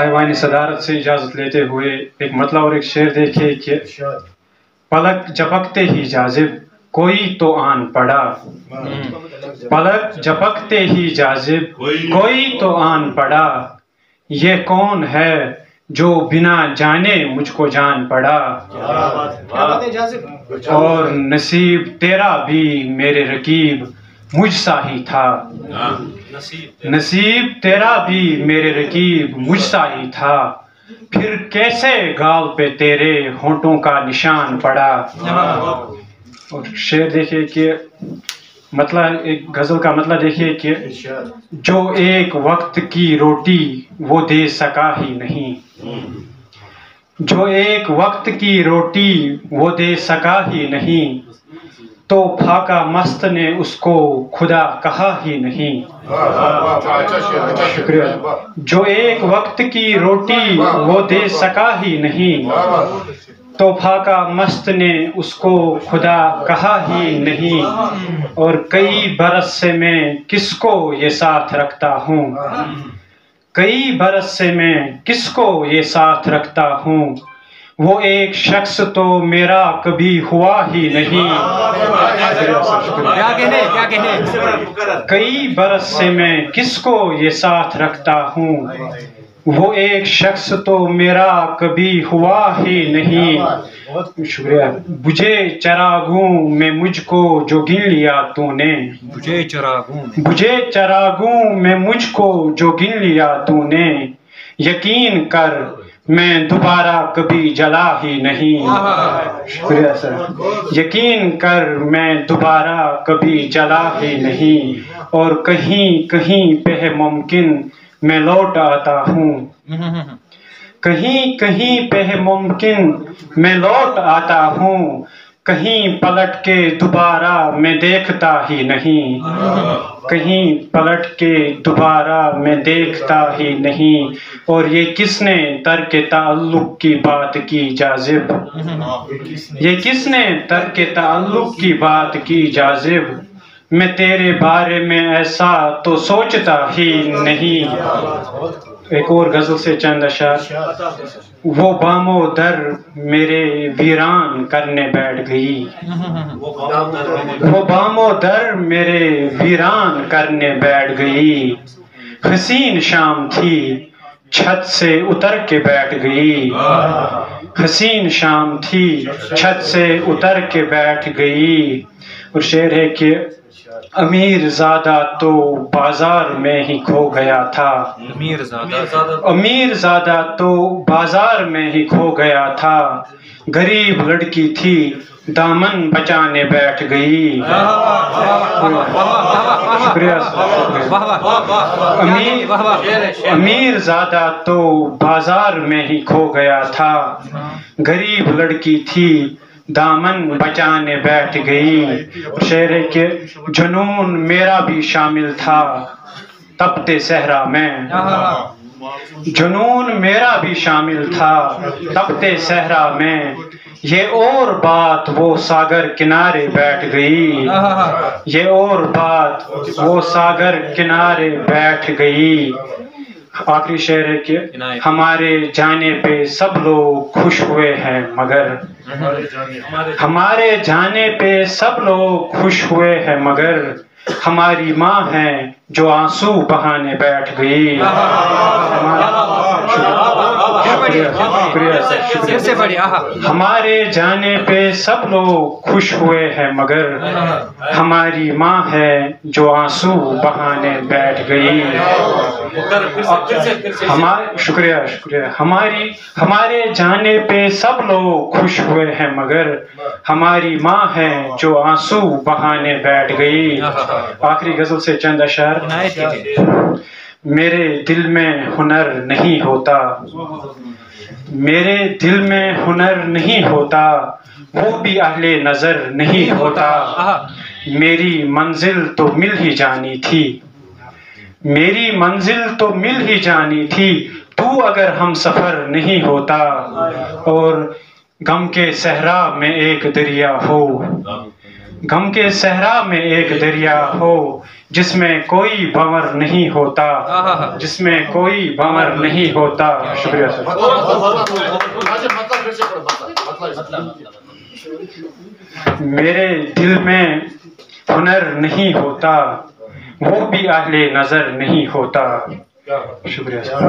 ایوانی صدارت سے اجازت لیتے ہوئے ایک مطلب اور ایک شعر دیکھے کہ پلک جھپکتے ہی جاذب کوئی تو آن پڑا، پلک جھپکتے ہی جاذب کوئی تو آن پڑا، یہ کون ہے جو بنا جانے مجھ کو جان پڑا، اور نصیب تیرا بھی میرے رقیب مجھ سا ہی تھا، نصیب تیرا بھی میرے رقیب مجھ سا ہی تھا، پھر کیسے گال پہ تیرے ہونٹوں کا نشان پڑا۔ اور شعر دیکھیے کہ مطلب ایک غزل کا مطلب دیکھیے کہ جو ایک وقت کی روٹی وہ دے سکا ہی نہیں، جو ایک وقت کی روٹی وہ دے سکا ہی نہیں، تو پھاکا مست نے اس کو خدا کہا ہی نہیں۔ شکریہ۔ جو ایک وقت کی روٹی وہ دے سکا ہی نہیں، تو پھاکا مست نے اس کو خدا کہا ہی نہیں، اور کئی برس سے میں کس کو یہ ساتھ رکھتا ہوں، کئی برس سے میں کس کو یہ ساتھ رکھتا ہوں، وہ ایک شخص تو میرا کبھی ہوا ہی نہیں۔ کئی برس سے میں کس کو یہ ساتھ رکھتا ہوں، وہ ایک شخص تو میرا کبھی ہوا ہی نہیں۔ شکریہ۔ بجھے چراغوں میں مجھ کو جو گن لیا تو نے، بجھے چراغوں میں مجھ کو جو گن لیا تو نے، یقین کر میں دوبارہ کبھی جلا ہی نہیں۔ شکریہ سر۔ یقین کر میں دوبارہ کبھی جلا ہی نہیں، اور کہیں کہیں پہ ہے ممکن میں لوٹ آتا ہوں، کہیں کہیں پہ ہے ممکن میں لوٹ آتا ہوں، کہیں پلٹ کے دوبارہ میں دیکھتا ہی نہیں، کہیں پلٹ کے دوبارہ میں دیکھتا ہی نہیں، اور یہ کس نے ترک تعلق کی بات کی جاذب، یہ کس نے ترک تعلق کی بات کی جاذب، میں تیرے بارے میں ایسا تو سوچتا ہی نہیں۔ ایک اور غزل سے چند اشعار۔ وہ بام و در میرے ویران کرنے بیٹھ گئی، وہ بام و در میرے ویران کرنے بیٹھ گئی، حسین شام تھی چھت سے اتر کے بیٹھ گئی، حسین شام تھی چھت سے اتر کے بیٹھ گئی۔ اور شعر ہے کہ امیر زادہ تو بازار میں ہی کھو گیا تھا، امیر زادہ تو بازار میں ہی کھو گیا تھا، غریب لڑکی تھی دامن بچانے بیٹھ گئی۔ شکریہ۔ امیر زادہ تو بازار میں ہی کھو گیا تھا، غریب لڑکی تھی دامن بچانے بیٹھ گئی۔ شعر ہے کہ جنون میرا بھی شامل تھا تپتے صحرا میں، جنون میرا بھی شامل تھا تپتے صحرا میں، یہ اور بات وہ ساگر کنارے بیٹھ گئی، یہ اور بات وہ ساگر کنارے بیٹھ گئی۔ آخری شعر ہے کہ ہمارے جانے پہ سب لوگ خوش ہوئے ہیں مگر، ہمارے جانے پہ سب لوگ خوش ہوئے ہیں مگر، ہماری ماں ہے جو آنسو بہانے بیٹھ گئی۔ ہمارے جانے پہ سب لوگ خوش ہوئے ہیں مگر، ہماری ماں ہے جو آنسو بہانے بیٹھ گئی۔ شکریہ شکریہ۔ ہمارے جانے پہ سب لوگ خوش ہوئے ہیں مگر، ہماری ماں ہے جو آنسو بہانے بیٹھ گئی۔ آخری غزل سے چند اشعار۔ میرے دل میں ہنر نہیں ہوتا، میرے دل میں ہنر نہیں ہوتا، وہ بھی اہل نظر نہیں ہوتا، میری منزل تو مل ہی جانی تھی، میری منزل تو مل ہی جانی تھی، تو اگر ہم سفر نہیں ہوتا، اور غم کے صحرا میں ایک دریا ہو، غم کے صحرا میں ایک دریا ہو جس میں کوئی بھنور نہیں ہوتا، جس میں کوئی بھنور نہیں ہوتا۔ شکریہ سر۔ میرے دل میں ہنر نہیں ہوتا، وہ بھی اہل نظر نہیں ہوتا۔ شکریہ سر۔